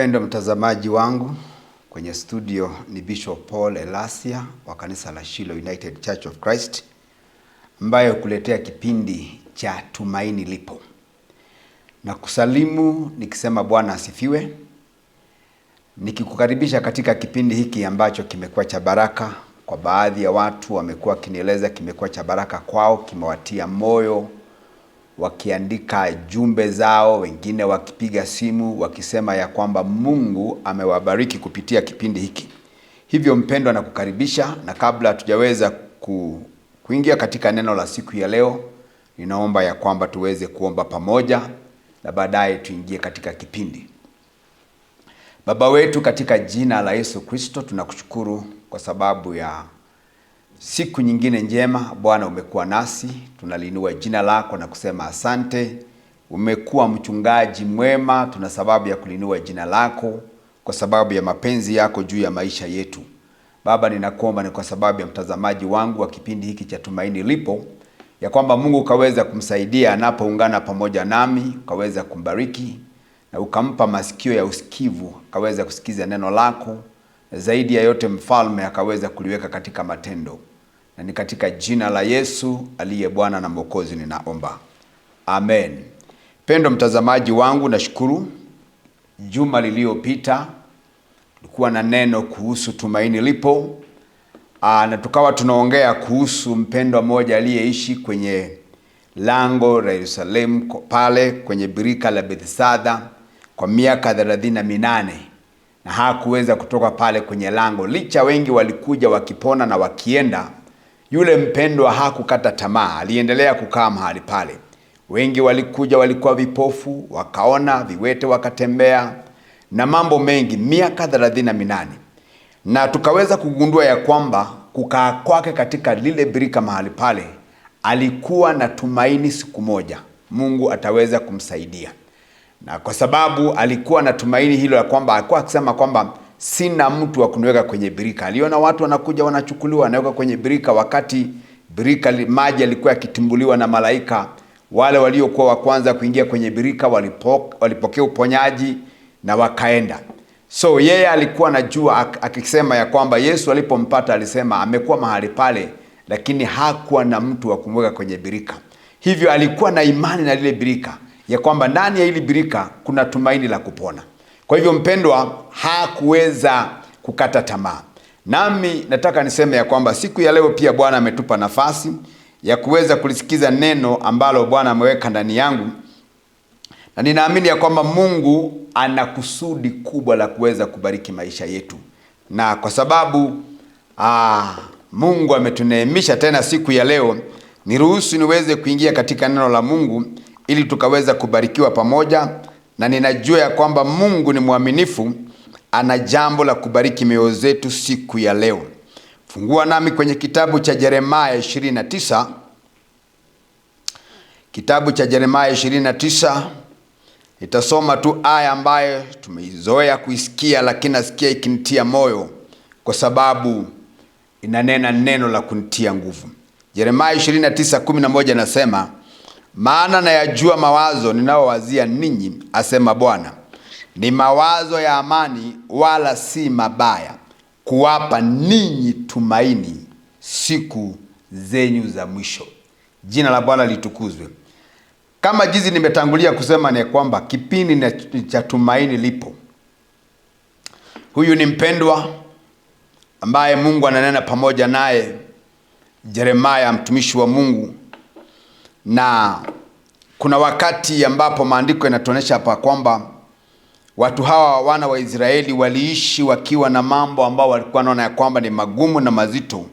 Mpendwa mtazamaji wangu, kwenye studio ni Bishop Paul Elasia wa kanisa la Shiloh United Church of Christ, ambaye kuletea kipindi cha Tumaini Lipo. Na kusalimu nikisema Bwana asifiwe. Nikikukaribisha katika kipindi hiki ambacho kimekuwa cha baraka kwa baadhi ya watu, wamekuwa kinieleza kimekuwa cha baraka kwao, kimewatia moyo, wakiandika jumbe zao, wengine wakipiga simu wakisema ya kwamba Mungu amewabariki kupitia kipindi hiki. Hivyo mpendwa, na kukaribisha, na kabla hatujaweza kuingia katika neno la siku ya leo, ninaomba ya kwamba tuweze kuomba pamoja na baadaye tuingie katika kipindi. Baba wetu, katika jina la Yesu Kristo, tunakushukuru kwa sababu ya siku nyingine njema. Bwana, umekuwa nasi, tunaliinua jina lako na kusema asante. Umekuwa mchungaji mwema, tuna sababu ya kuliinua jina lako kwa sababu ya mapenzi yako juu ya maisha yetu. Baba, ninakuomba ni kwa sababu ya mtazamaji wangu wa kipindi hiki cha Tumaini Lipo, ya kwamba Mungu ukaweza kumsaidia anapoungana pamoja nami, ukaweza kumbariki na ukampa masikio ya usikivu, akaweza kusikiza neno lako. Zaidi ya yote mfalme, akaweza kuliweka katika matendo. Na ni katika jina la Yesu aliye Bwana na Mwokozi ninaomba. Amen. Pendo mtazamaji wangu, nashukuru. Juma lililopita tulikuwa na neno kuhusu Tumaini Lipo. Na tukawa tunaongea kuhusu mpendwa mmoja aliyeishi kwenye lango la Yerusalemu pale kwenye birika la Bethesda kwa miaka 38. Na hakuweza kutoka pale kwenye lango. Licha wengi walikuja wakipona na wakienda, yule mpendwa hakukata tamaa, aliendelea kukaa mahali pale. Wengi walikuja walikuwa vipofu, wakaona, viwete wakatembea, na mambo mengi, miaka 38. Na tukaweza kugundua ya kwamba kukaa kwake katika lile birika mahali pale, alikuwa na tumaini siku moja Mungu ataweza kumsaidia. Na kwa sababu alikuwa na tumaini hilo ya kwamba alikuwa akisema kwamba sina mtu wa kuniweka kwenye birika. Aliona watu wanakuja wanachukuliwa wanaweka kwenye birika, wakati birika maji yalikuwa yakitimbuliwa na malaika. Wale waliokuwa wa kwanza kuingia kwenye birika walipokea uponyaji na wakaenda. So yeye alikuwa anajua, akisema ya kwamba Yesu alipompata alisema amekuwa mahali pale, lakini hakuwa na mtu wa kumweka kwenye birika. Hivyo alikuwa na imani na lile birika, ya kwamba ndani ya hili birika kuna tumaini la kupona. Kwa hivyo mpendwa, hakuweza kukata tamaa. Nami nataka niseme ya kwamba siku ya leo pia Bwana ametupa nafasi ya kuweza kulisikiza neno ambalo Bwana ameweka ndani yangu. Na ninaamini ya kwamba Mungu ana kusudi kubwa la kuweza kubariki maisha yetu. Na kwa sababu Mungu ametuneemisha tena siku ya leo, niruhusu niweze kuingia katika neno la Mungu ili tukaweza kubarikiwa pamoja. Na ninajua ya kwamba Mungu ni mwaminifu, ana jambo la kubariki mioyo zetu siku ya leo. Fungua nami kwenye kitabu cha Yeremia 29. Kitabu cha Yeremia 29. Nitasoma tu aya ambayo tumeizoea kuisikia, lakini nasikia ikinitia moyo kwa sababu inanena neno la kunitia nguvu. Yeremia 29:11 nasema, maana nayajua mawazo ninaowazia ninyi, asema Bwana, ni mawazo ya amani wala si mabaya, kuwapa ninyi tumaini siku zenyu za mwisho. Jina la Bwana litukuzwe. Kama jinsi nimetangulia kusema ni kwamba kipindi cha Tumaini Lipo. Huyu ni mpendwa ambaye Mungu ananena pamoja naye, Yeremia mtumishi wa Mungu. Na kuna wakati ambapo maandiko yanatuonyesha hapa kwamba watu hawa wana wa Israeli waliishi wakiwa na mambo ambao walikuwa wanaona ya kwamba ni magumu na mazito,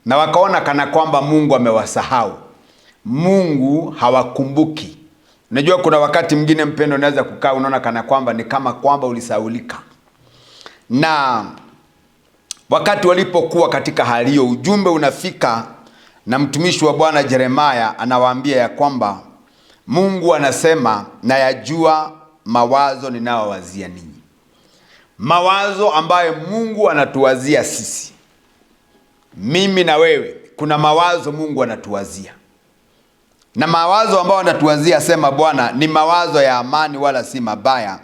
na wakaona kana kwamba Mungu amewasahau, Mungu hawakumbuki. Unajua kuna wakati mwingine mpendo unaweza kukaa unaona kana kwamba ni kama kwamba ulisaulika. Na wakati walipokuwa katika hali hiyo, ujumbe unafika na mtumishi wa Bwana Yeremia anawaambia ya kwamba Mungu anasema, nayajua mawazo ninaowazia ninyi. Mawazo ambayo Mungu anatuwazia sisi, mimi na wewe, kuna mawazo Mungu anatuwazia. Na mawazo ambayo anatuwazia, sema Bwana, ni mawazo ya amani wala si mabaya,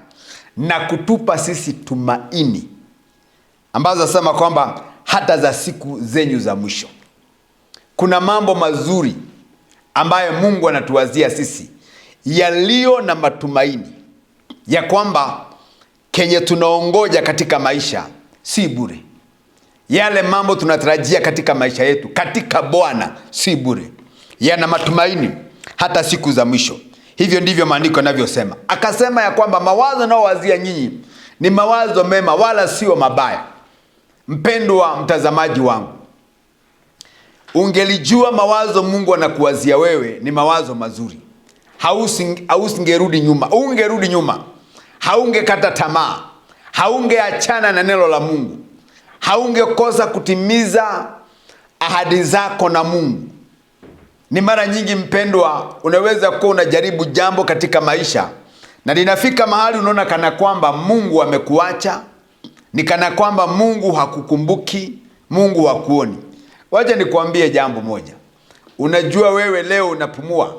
na kutupa sisi tumaini, ambazo asema kwamba hata za siku zenyu za mwisho. Kuna mambo mazuri ambayo Mungu anatuwazia sisi, yaliyo na matumaini ya kwamba kenye tunaongoja katika maisha si bure. Yale mambo tunatarajia katika maisha yetu katika Bwana si bure, yana matumaini hata siku za mwisho. Hivyo ndivyo maandiko yanavyosema. Akasema ya kwamba mawazo naowazia nyinyi ni mawazo mema, wala sio mabaya. Mpendwa mtazamaji wangu, ungelijua mawazo Mungu anakuwazia wewe ni mawazo mazuri, hausingerudi nyuma. Ungerudi nyuma, haungekata tamaa, haungeachana na neno la Mungu, haungekosa kutimiza ahadi zako na Mungu. Ni mara nyingi mpendwa, unaweza kuwa unajaribu jambo katika maisha na linafika mahali unaona kana kwamba Mungu amekuacha, ni kana kwamba Mungu hakukumbuki, Mungu hakuoni. Wacha nikwambie jambo moja. Unajua wewe leo unapumua,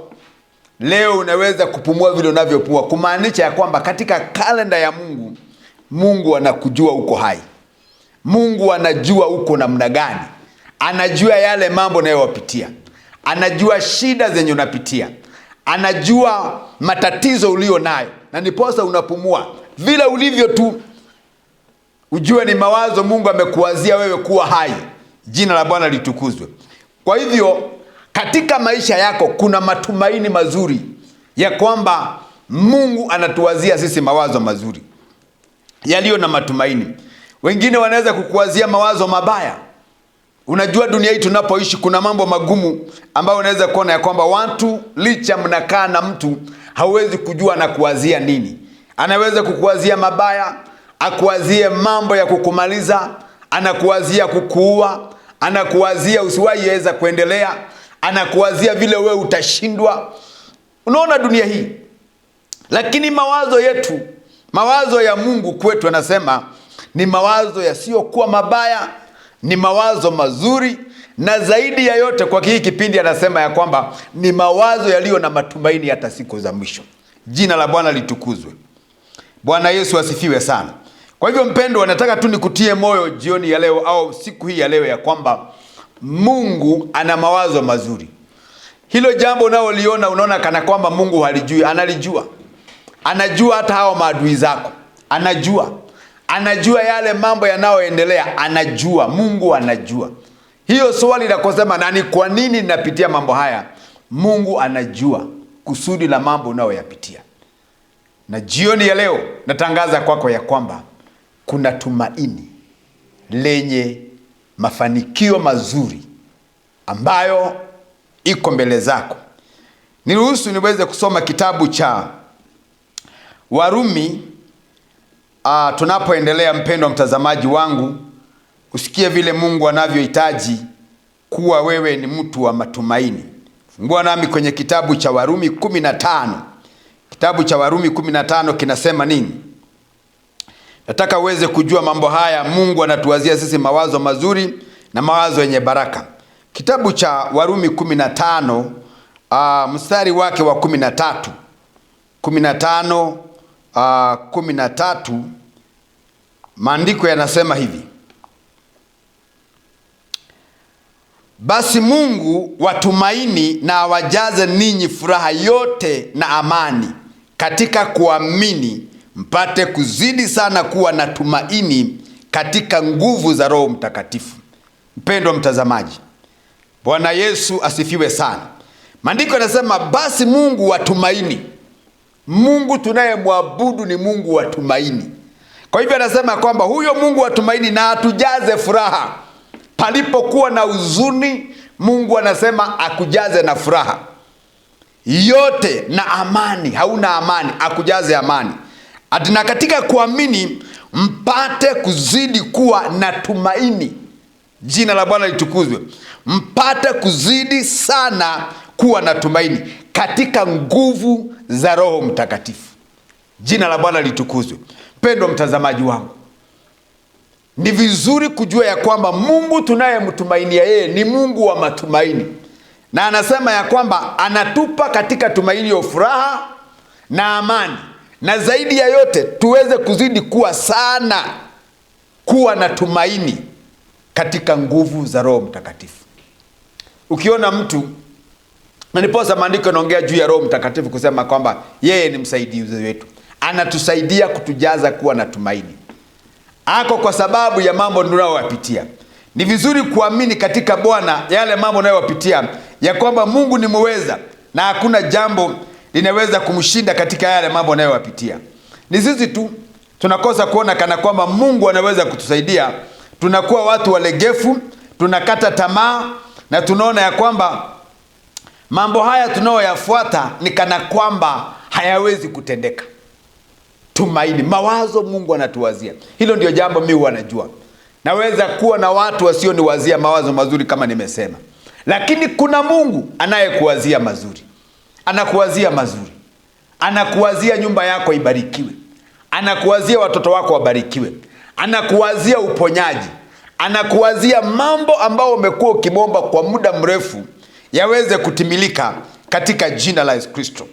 leo unaweza kupumua vile unavyopumua, kumaanisha ya kwamba katika kalenda ya Mungu, Mungu anakujua uko hai. Mungu anajua uko namna gani, anajua yale mambo unayowapitia, anajua shida zenye unapitia, anajua matatizo ulio nayo, na niposa unapumua vile ulivyo tu. Ujue ni mawazo Mungu amekuwazia wewe kuwa hai. Jina la Bwana litukuzwe. Kwa hivyo katika maisha yako kuna matumaini mazuri ya kwamba Mungu anatuwazia sisi mawazo mazuri yaliyo na matumaini. Wengine wanaweza kukuwazia mawazo mabaya. Unajua dunia hii tunapoishi kuna mambo magumu ambayo unaweza kuona ya kwamba watu, licha mnakaa na mtu, hauwezi kujua anakuwazia nini. Anaweza kukuwazia mabaya, akuwazie mambo ya kukumaliza, anakuwazia kukuua, anakuwazia usiwaiweza kuendelea, anakuwazia vile wewe utashindwa. Unaona dunia hii. Lakini mawazo yetu, mawazo ya Mungu kwetu, anasema ni mawazo yasiyokuwa mabaya, ni mawazo mazuri, na zaidi ya yote kwa hii kipindi anasema ya kwamba ni mawazo yaliyo na matumaini hata siku za mwisho. Jina la Bwana litukuzwe. Bwana Yesu asifiwe sana. Kwa hivyo mpendwa, nataka tu nikutie moyo jioni ya leo au siku hii ya leo ya kwamba Mungu ana mawazo mazuri. Hilo jambo unaoliona unaona kana kwamba Mungu halijui, analijua. Anajua hata hao maadui zako. Anajua yale mambo yanayoendelea, anajua. Mungu anajua. Hiyo swali la kusema nani, kwa nini ninapitia mambo haya? Mungu anajua kusudi la mambo unayoyapitia. Na jioni ya leo natangaza kwako ya kwamba kuna tumaini lenye mafanikio mazuri ambayo iko mbele zako. Niruhusu niweze kusoma kitabu cha Warumi. Tunapoendelea mpendwa mtazamaji wangu, usikie vile Mungu anavyohitaji kuwa wewe ni mtu wa matumaini. Fungua nami kwenye kitabu cha Warumi 15. Kitabu cha Warumi 15 kinasema nini? Nataka uweze kujua mambo haya. Mungu anatuwazia sisi mawazo mazuri na mawazo yenye baraka. Kitabu cha Warumi 15 mstari wake wa 13. 13 maandiko yanasema hivi: basi Mungu watumaini na awajaze ninyi furaha yote na amani katika kuamini, mpate kuzidi sana kuwa na tumaini katika nguvu za Roho Mtakatifu. Mpendwa mtazamaji, Bwana Yesu asifiwe sana. Maandiko yanasema basi Mungu watumaini. Mungu tunayemwabudu ni Mungu wa tumaini. Kwa hivyo anasema kwamba huyo Mungu wa tumaini na atujaze furaha. Palipokuwa na huzuni, Mungu anasema akujaze na furaha yote na amani. Hauna amani, akujaze amani. Na katika kuamini mpate kuzidi kuwa na tumaini. Jina la Bwana litukuzwe. Mpate kuzidi sana kuwa na tumaini katika nguvu za Roho Mtakatifu. Jina la Bwana litukuzwe. Mpendwa mtazamaji wangu, ni vizuri kujua ya kwamba Mungu tunayemtumainia yeye ni Mungu wa matumaini. Na anasema ya kwamba anatupa katika tumaini ya furaha na amani na zaidi ya yote tuweze kuzidi kuwa na tumaini katika nguvu za Roho Mtakatifu. Ukiona mtu, na niposa maandiko yanaongea juu ya Roho Mtakatifu kusema kwamba yeye ni msaidizi wetu, anatusaidia kutujaza kuwa na tumaini. Ako kwa sababu ya mambo tunayoyapitia. Ni vizuri kuamini katika Bwana yale mambo unayoyapitia, ya kwamba Mungu ni muweza na hakuna jambo linaweza kumshinda katika yale mambo unayoyapitia. Ni sisi tu tunakosa kuona kana kwamba Mungu anaweza kutusaidia. Tunakuwa watu walegevu, tunakata tamaa, na tunaona ya kwamba mambo haya tunayoyafuata ni kana kwamba hayawezi kutendeka. Tumaini, mawazo Mungu anatuwazia. Hilo ndio jambo mimi huwa najua. Naweza kuwa na watu wasioniwazia mawazo mazuri kama nimesema, lakini kuna Mungu anayekuwazia mazuri. Anakuwazia mazuri. Anakuwazia nyumba yako ibarikiwe. Anakuwazia watoto wako wabarikiwe. Anakuwazia uponyaji. Anakuwazia mambo ambao umekuwa ukimwomba kwa muda mrefu yaweze kutimilika katika jina la Yesu Kristo.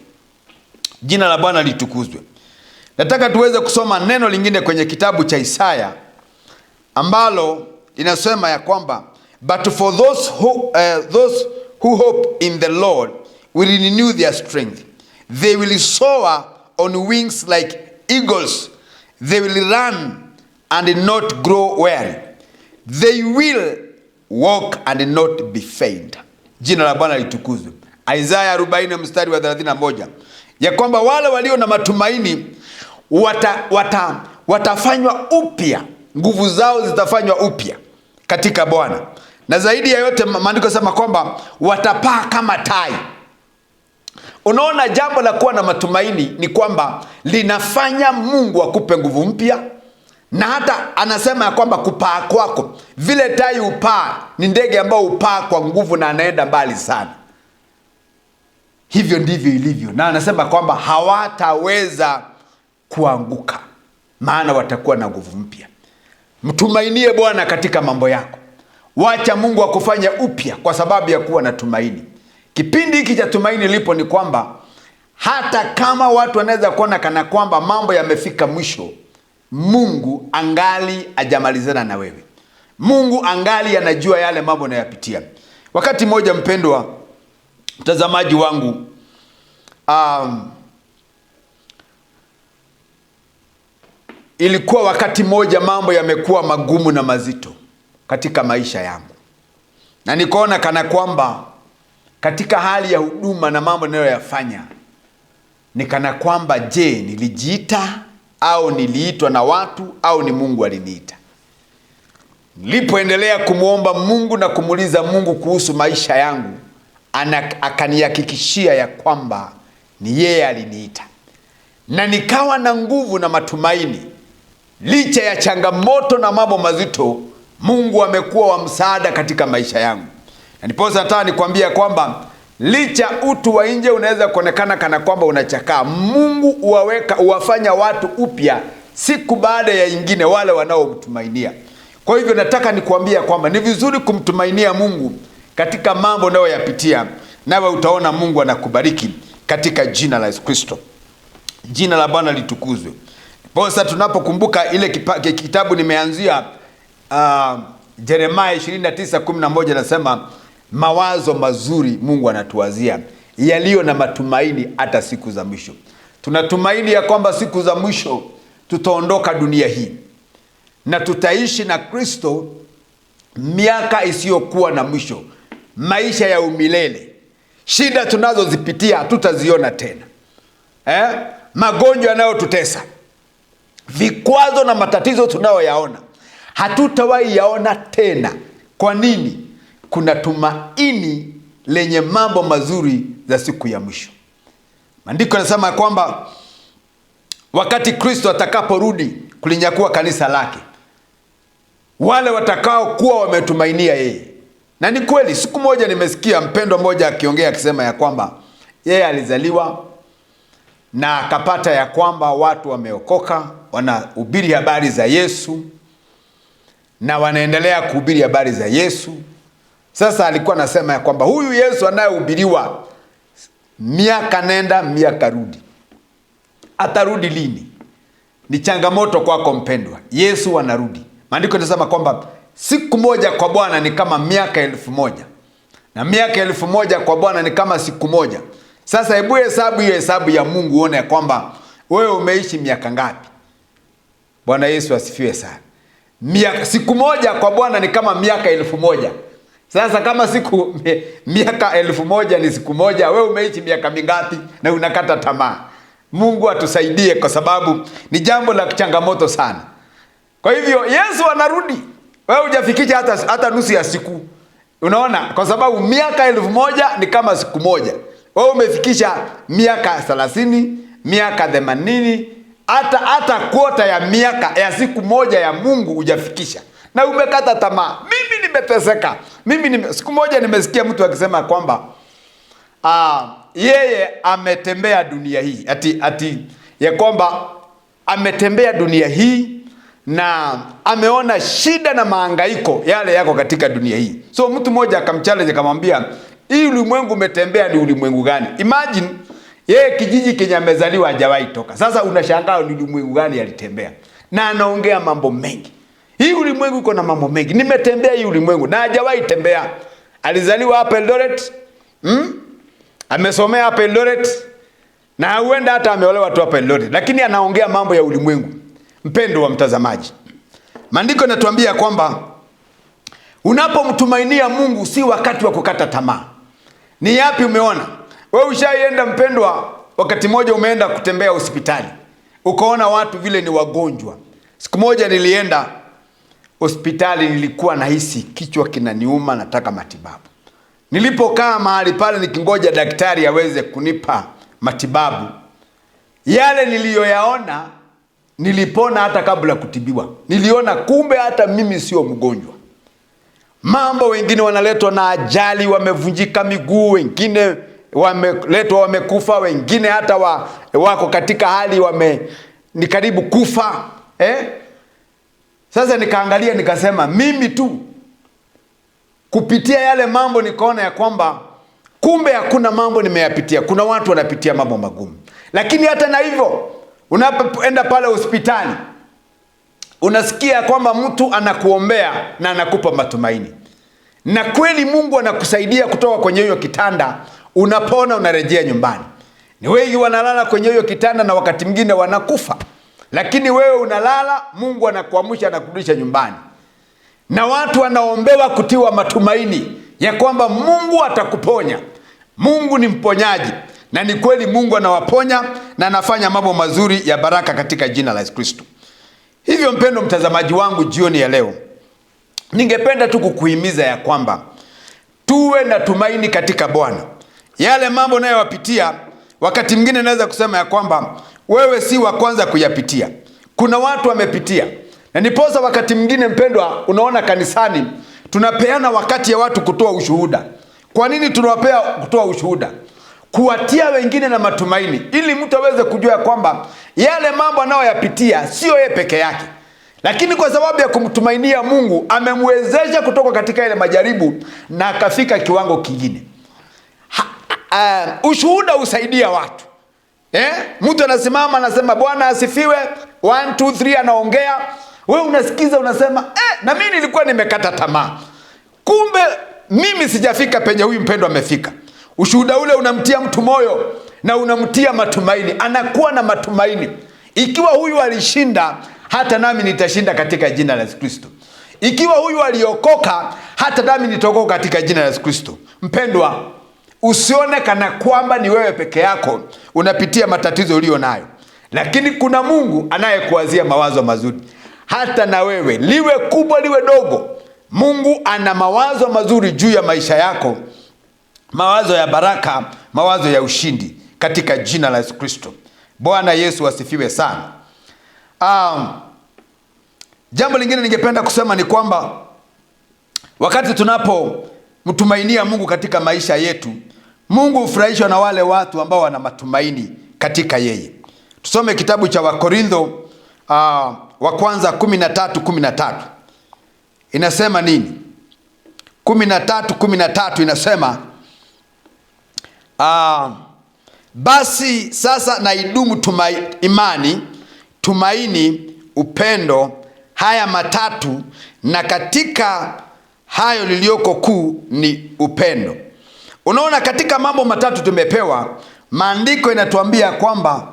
Jina la Bwana litukuzwe. Nataka tuweze kusoma neno lingine kwenye kitabu cha Isaya ambalo linasema ya kwamba but for those who hope in the Lord will renew their strength. They will soar on wings like eagles. They will run and not grow weary. They will walk and not be faint. Jina la Bwana litukuzwe. Isaya 40 mstari wa 31. Ya kwamba wale walio na matumaini watafanywa upya, nguvu zao zitafanywa upya katika Bwana. Na zaidi ya yote maandiko yanasema kwamba watapaa kama tai. Unaona, jambo la kuwa na matumaini ni kwamba linafanya Mungu akupe nguvu mpya. Na hata anasema ya kwamba kupaa kwako, vile tai upaa, ni ndege ambao upaa kwa nguvu na anaenda mbali sana. Hivyo ndivyo ilivyo. Na anasema kwamba hawataweza kuanguka, maana watakuwa na nguvu mpya. Mtumainie Bwana katika mambo yako. Wacha Mungu akufanye upya kwa sababu ya kuwa na tumaini. Kipindi hiki cha tumaini lipo ni kwamba hata kama watu wanaweza kuona kana kwamba mambo yamefika mwisho, Mungu angali hajamalizana na wewe. Mungu angali anajua yale mambo unayopitia. Wakati mmoja, mpendwa mtazamaji wangu, ilikuwa wakati mmoja mambo yamekuwa magumu na mazito katika maisha yangu. Na nikaona kana kwamba katika hali ya huduma na mambo ninayoyafanya, ni kana kwamba je, nilijiita au niliitwa na watu au ni Mungu aliniita? Nilipoendelea kumuomba Mungu na kumuuliza Mungu kuhusu maisha yangu, akanihakikishia ya kwamba ni yeye aliniita. Na nikawa na nguvu na matumaini. Licha ya changamoto na mambo mazito, Mungu amekuwa wa msaada katika maisha yangu. Na niposa nataka nikwambia kwamba licha utu wa nje unaweza kuonekana kana kwamba unachakaa, Mungu uwafanya watu upya siku baada ya nyingine wale wanaomtumainia. Kwa hivyo nataka nikuambia kwamba ni vizuri kumtumainia Mungu katika mambo unayoyapitia, nawe utaona Mungu anakubariki katika jina la Yesu Kristo. Jina la Bwana litukuzwe. Posa tunapokumbuka ile kitabu nimeanzia Yeremia 29:11, nasema mawazo mazuri Mungu anatuwazia, yaliyo na matumaini hata siku za mwisho. Tunatumaini ya kwamba siku za mwisho tutaondoka dunia hii na tutaishi na Kristo miaka isiyokuwa na mwisho, maisha ya umilele. Shida tunazozipitia hatutaziona tena. Magonjwa yanayotutesa, vikwazo na matatizo tunayoyaona, hatutawahi yaona tena. Kwa nini? Kuna tumaini lenye mambo mazuri za siku ya mwisho. Maandiko yanasema kwamba wakati Kristo atakaporudi kulinyakua kanisa lake, wale watakao kuwa wametumainia yeye. Na ni kweli, siku moja nimesikia mpendwa mmoja akiongea akisema ya kwamba yeye alizaliwa na akapata ya kwamba watu wameokoka, wanahubiri habari za Yesu na wanaendelea kuhubiri habari za Yesu. Sasa alikuwa anasema ya kwamba huyu Yesu anayehubiriwa miaka nenda miaka rudi, atarudi lini? Ni changamoto kwako mpendwa. Yesu anarudi. Maandiko yanasema kwamba siku moja kwa Bwana ni kama miaka 1000, na miaka 1000 kwa Bwana ni kama siku moja. Sasa hebu hesabu hiyo hesabu ya Mungu uone ya kwamba wewe umeishi miaka ngapi. Bwana Yesu asifiwe sana. Siku moja kwa Bwana ni kama miaka 1000. Sasa kama miaka 1000 ni siku moja, wewe umeishi miaka mingapi na unakata tamaa? Mungu atusaidie, kwa sababu ni jambo la changamoto sana. Kwa hivyo Yesu anarudi. Wewe hujafikisha hata nusu ya siku. Unaona? Kwa sababu miaka 1000 ni kama siku moja. Wewe umefikisha miaka 30, miaka 80, hata kwota ya miaka ya siku moja ya Mungu hujafikisha. Na umekata tamaa. Mimi nimeteseka. Siku moja nimesikia mtu akisema kwamba yeye ametembea dunia hii. Ati ya kwamba ametembea dunia hii na ameona shida na mahangaiko yale yako katika dunia hii. So mtu mmoja akamchallenge akamwambia, hii ulimwengu umetembea ni ulimwengu gani? Imagine yeye kijiji Kenya amezaliwa hajawahi toka. Sasa unashangaa ni ulimwengu gani alitembea? Na anaongea mambo mengi. Hii ulimwengu iko na mambo mengi. Nimetembea hii ulimwengu na hajawahi tembea. Alizaliwa hapa Eldoret. Amesomea hapa Eldoret. Na huenda hata ameolewa tu hapa Eldoret. Lakini anaongea mambo ya ulimwengu. Mpendo wa mtazamaji, maandiko yanatuambia kwamba unapomtumainia Mungu si wakati wa kukata tamaa. Ni yapi umeona? Wewe ushaienda mpendwa, wakati mmoja umeenda kutembea hospitali, ukaona watu vile ni wagonjwa. Siku moja nilienda hospitali, nilikuwa nahisi kichwa kinaniuma, nataka matibabu. Nilipokaa mahali pale nikingoja daktari aweze kunipa matibabu, yale niliyoyaona, nilipona hata kabla kutibiwa. Niliona kumbe hata mimi sio mgonjwa. Mambo, wengine wanaletwa na ajali, wamevunjika miguu, wengine wameletwa wamekufa, wengine hata wako katika hali ni karibu kufa. Sasa nikaangalia nikasema mimi tu kupitia yale mambo nikaona ya kwamba kumbe hakuna mambo nimeyapitia. Kuna watu wanapitia mambo magumu. Lakini hata na hivyo unapoenda pale hospitali unasikia kwamba mtu anakuombea na anakupa matumaini. Na kweli Mungu anakusaidia kutoka kwenye hiyo kitanda, unapona, unarejea nyumbani. Ni wengi wanalala kwenye hiyo kitanda na wakati mwingine wanakufa. Lakini wewe unalala, Mungu anakuamsha na kurudisha nyumbani. Na watu wanaombewa kutiwa matumaini ya kwamba Mungu atakuponya. Mungu ni mponyaji. Na ni kweli Mungu anawaponya na anafanya mambo mazuri ya baraka katika jina la Yesu Kristo. Hivyo mpendo mtazamaji wangu, jioni ya leo ningependa tu kukuhimiza ya kwamba tuwe na tumaini katika Bwana. Yale mambo unayoyapitia wakati mwingine naweza kusema ya kwamba wewe si wa kwanza kuyapitia. Kuna watu wamepitia. Na niposa wakati mwingine mpendwa, unaona kanisani tunapeana wakati ya watu kutoa ushuhuda. Kwa nini tunawapea kutoa ushuhuda? Kuwatia wengine na matumaini, ili mtu aweze kujua kwamba yale mambo anayoyapitia sio yeye peke yake, lakini kwa sababu ya kumtumainia Mungu amemwezesha kutoka katika ile majaribu na akafika kiwango kingine. Ushuhuda usaidia watu. Mtu anasimama anasema Bwana asifiwe, 1 2 3 anaongea, wewe unasikiza unasema na mimi nilikuwa nimekata tamaa, kumbe mimi sijafika penye huyu mpendwa amefika. Ushuhuda ule unamtia mtu moyo na unamtia matumaini, anakuwa na matumaini. Ikiwa huyu alishinda, hata nami nitashinda katika jina la Yesu Kristo. Ikiwa huyu aliokoka, hata nami nitaokoka katika jina la Yesu Kristo. Mpendwa, usione kana kwamba ni wewe peke yako unapitia matatizo ulio nayo, lakini kuna Mungu anayekuwazia mawazo mazuri. Hata na wewe, liwe kubwa liwe dogo, Mungu ana mawazo mazuri juu ya maisha yako, mawazo ya baraka, mawazo ya ushindi katika jina la Yesu Kristo. Bwana Yesu asifiwe sana. Jambo lingine ningependa kusema ni kwamba wakati tunapomtumainia Mungu katika maisha yetu, Mungu hufurahishwa na wale watu ambao wana matumaini katika yeye. Tusome kitabu cha Wakorintho wa kwanza 13:13. Inasema nini? 13:13 inasema Basi sasa na idumu imani, tumaini, upendo, haya matatu, na katika hayo lilioko kuu ni upendo. Unaona, katika mambo matatu tumepewa, maandiko inatuambia kwamba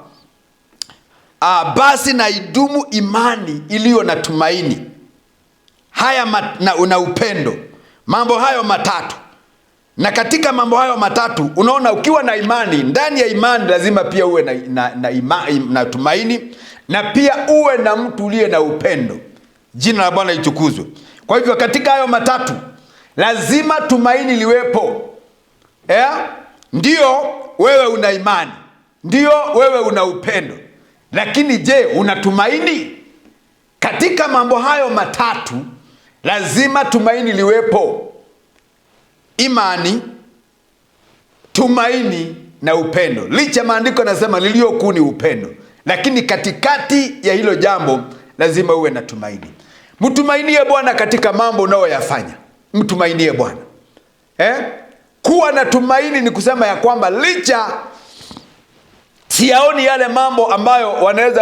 basi na idumu imani iliyo na tumaini, haya na upendo, mambo hayo matatu. Na katika mambo hayo matatu, unaona, ukiwa na imani, ndani ya imani lazima pia uwe na tumaini, na pia uwe na mtu uliye na upendo. Jina la Bwana litukuzwe. Kwa hivyo katika hayo matatu lazima tumaini liwepo. Ndio wewe una imani, ndio wewe una upendo, lakini je, unatumaini? Katika mambo hayo matatu lazima tumaini liwepo. Imani, tumaini na upendo. Licha maandiko yanasema lililo kuu ni upendo, lakini katikati ya hilo jambo lazima uwe na tumaini. Mtumainie Bwana katika mambo unayoyafanya. Mtumainie Bwana. Kuwa na tumaini ni kusema ya kwamba licha siyaoni yale mambo ambayo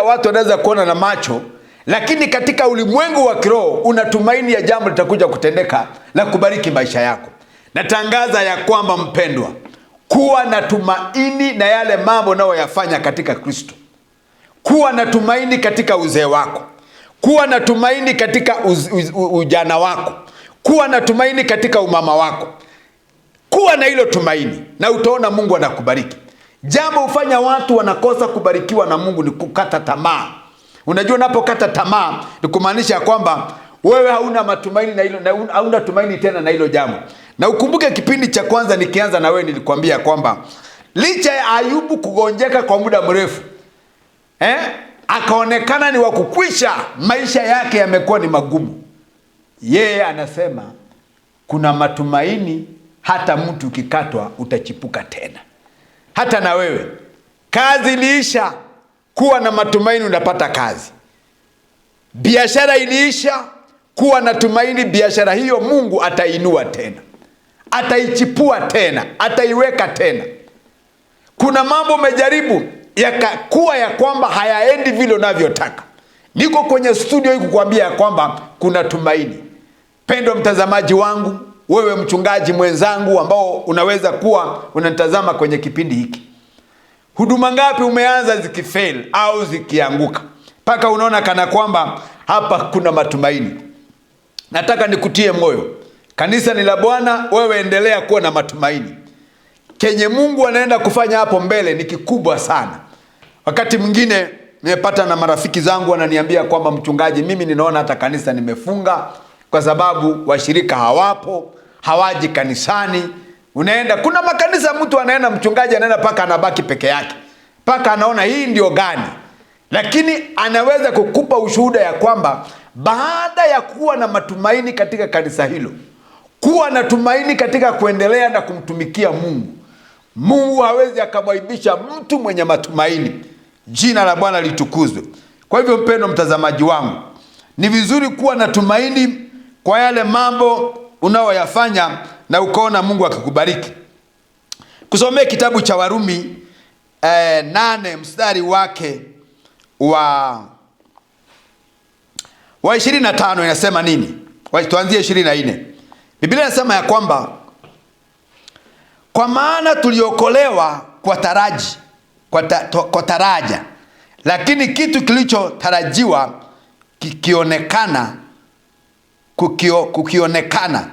watu wanaweza kuona na macho, lakini katika ulimwengu wa kiroho unatumaini ya jambo litakuja kutendeka la kubariki maisha yako. Natangaza ya kwamba mpendwa, kuwa na tumaini na yale mambo unayoyafanya katika Kristo. Kuwa na tumaini katika uzee wako. Kuwa na tumaini katika ujana wako. Kuwa na tumaini katika umama wako. Kuwa na hilo tumaini na utaona Mungu anakubariki. Jambo hufanya watu wanakosa kubarikiwa na Mungu ni kukata tamaa. Unajua, unapokata tamaa ni kumaanisha kwamba wewe hauna matumaini na hilo, na hauna tumaini tena na hilo jambo. Na ukumbuke kipindi cha kwanza nikianza na wewe nilikwambia kwamba licha ya Ayubu kugonjeka kwa muda mrefu, akaonekana ni wakukwisha, maisha yake yamekuwa ni magumu, yeye anasema kuna matumaini, hata mtu ukikatwa utachipuka tena. Hata na wewe kazi iliisha, kuwa na matumaini, unapata kazi. Biashara iliisha, kuwa na tumaini, biashara hiyo Mungu atainua tena, ataichipua tena, ataiweka tena. Kuna mambo umejaribu yakakuwa ya kwamba hayaendi vile unavyotaka. Niko kwenye studio hii kukuambia ya kwamba kuna tumaini. Pendo mtazamaji wangu, wewe mchungaji mwenzangu ambao unaweza kuwa unanitazama kwenye kipindi hiki, huduma ngapi umeanza zikifail au zikianguka mpaka unaona kana kwamba hapa kuna matumaini? Nataka nikutie moyo, kanisa ni la Bwana, wewe endelea kuwa na matumaini. Kenye Mungu anaenda kufanya hapo mbele ni kikubwa sana. Wakati mwingine nimepata na marafiki zangu wananiambia kwamba mchungaji, mimi ninaona hata kanisa nimefunga kwa sababu washirika hawapo, hawaji kanisani. Unaenda, kuna makanisa mtu anaenda, mchungaji anaenda paka anabaki peke yake, paka anaona hii ndio gani. Lakini anaweza kukupa ushuhuda ya kwamba baada ya kuwa na matumaini katika kanisa hilo, kuwa na tumaini katika kuendelea na kumtumikia Mungu, Mungu hawezi akamwaibisha mtu mwenye matumaini. Jina la Bwana litukuzwe. Kwa hivyo mpendo mtazamaji wangu, ni vizuri kuwa na tumaini kwa yale mambo unaoyafanya na ukaona Mungu akikubariki. Kusomea kitabu cha Warumi 8 mstari wake wa 25 inasema nini? Tuanzie 24. Biblia inasema ya kwamba kwa maana tuliokolewa kwa taraja, lakini kitu kilichotarajiwa kukionekana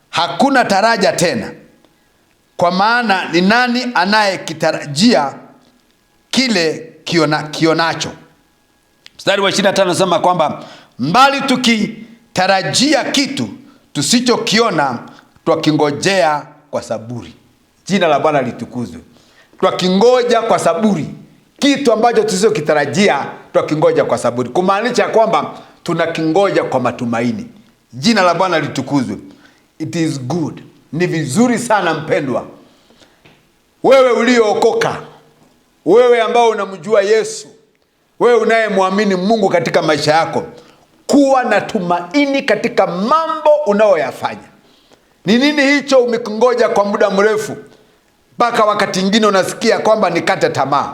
hakuna taraja tena. Kwa maana ni nani anayekitarajia kile kionacho? Mstari wa 25 anasema kwamba mbali tukitarajia kitu tusichokiona twakingojea kwa saburi. Jina la Bwana litukuzwe. Twakingoja kwa saburi kitu ambacho tusichokitarajia, twakingoja kwa saburi, kumaanisha kwamba tunakingoja kwa matumaini. Jina la Bwana litukuzwe. It is good. Ni vizuri sana mpendwa, wewe uliookoka, wewe ambao unamjua Yesu, wewe unayemwamini Mungu katika maisha yako, kuwa na tumaini katika mambo unayoyafanya. Ni nini hicho umekingoja kwa muda mrefu? mpaka wakati mwingine unasikia kwamba nikate tamaa.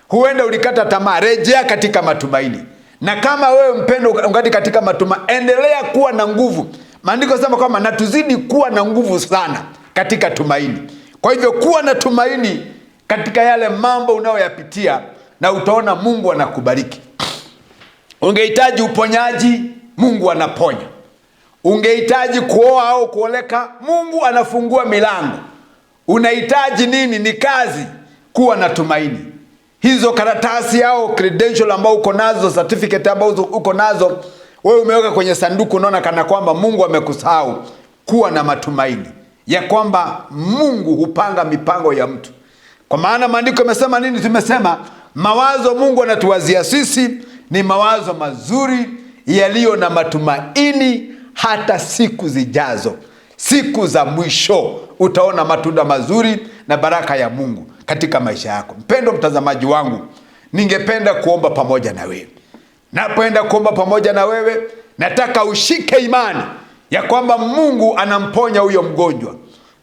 Huenda ulikata tamaa, rejea katika matumaini. Na kama wewe mpendo ungati katika matumaini, endelea kuwa na nguvu. Maandiko yanasema kwamba na tuzidi kuwa na nguvu sana katika tumaini. Kwa hivyo kuwa na tumaini katika yale mambo unayoyapitia, na utaona Mungu anakubariki. Ungehitaji uponyaji, Mungu anaponya. Ungehitaji kuoa au kuoleka, Mungu anafungua milango. Unahitaji nini? Ni kazi. Kuwa na tumaini. Hizo karatasi au credential ambao uko nazo, certificate ambao uko nazo, wewe umeweka kwenye sanduku, unaona kana kwamba Mungu amekusahau. Kuwa na matumaini ya kwamba Mungu hupanga mipango ya mtu. Kwa maana maandiko yamesema nini? Tumesema mawazo Mungu anatuwazia sisi ni mawazo mazuri yaliyo na matumaini hata siku zijazo. Siku za mwisho utaona matunda mazuri na baraka ya Mungu katika maisha yako. Mpendo mtazamaji wangu, ningependa kuomba pamoja na wewe. Napoenda kuomba pamoja na wewe, nataka ushike imani ya kwamba Mungu anamponya huyo mgonjwa.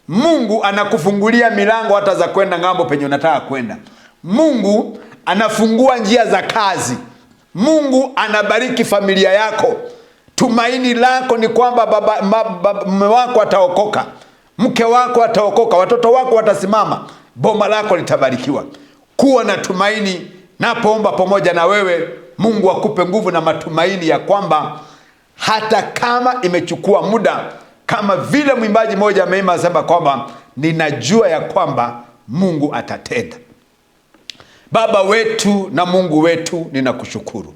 Mungu anakufungulia milango hata za kwenda ngambo penye unataka kwenda. Mungu anafungua njia za kazi. Mungu anabariki familia yako. Tumaini lako ni kwamba mume wako ataokoka, mke wako ataokoka, watoto wako watasimama, boma lako litabarikiwa. Kuwa na tumaini. Napoomba pamoja na wewe, Mungu akupe nguvu na matumaini ya kwamba hata kama imechukua muda, kama vile mwimbaji mmoja ameimba anasema kwamba ninajua ya kwamba Mungu atatenda. Baba wetu na Mungu wetu, ninakushukuru.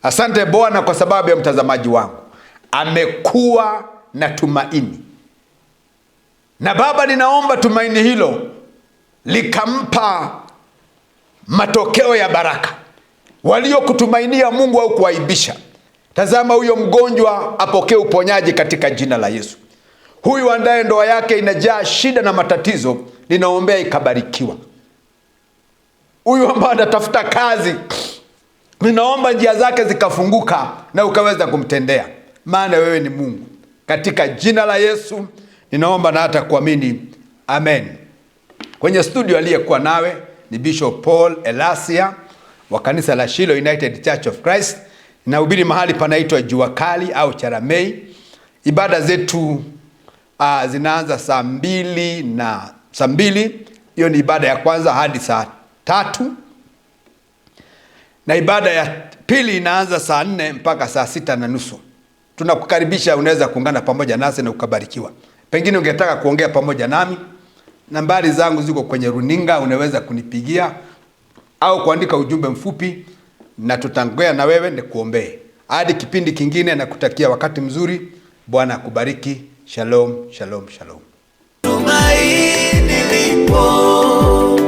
Asante Bwana kwa sababu ya mtazamaji wangu. Amekuwa na tumaini. Na Baba, ninaomba tumaini hilo likampa matokeo ya baraka. Waliokutumainia Mungu au kuaibisha, tazama huyo mgonjwa apokee uponyaji katika jina la Yesu. Huyu ambaye ndoa yake inajaa shida na matatizo, ninaombea ikabarikiwa. Huyu ambaye anatafuta kazi, ninaomba njia zake zikafunguka na ukaweza kumtendea, maana wewe ni Mungu. Katika jina la Yesu ninaomba na hata kuamini, amen. Kwenye studio aliyekuwa nawe ni Bishop Paul Elasia wa kanisa la Shiloh United Church of Christ. Ninahubiri mahali panaitwa Jua Kali au Charamei. Ibada zetu zinaanza saa 2. Hiyo ni ibada ya kwanza hadi saa 3. Na ibada ya pili inaanza saa 4 mpaka saa 6:30. Tunakukaribisha, unaweza kuungana pamoja nasi na ukabarikiwa. Pengine ungetaka kuongea pamoja nami, nambari zangu ziko kwenye runinga, unaweza kunipigia au kuandika ujumbe mfupi na tutangea na wewe nikuombee. Hadi kipindi kingine, na kutakia wakati mzuri. Bwana akubariki. Shalom, shalom, shalom. Tumaini lipo.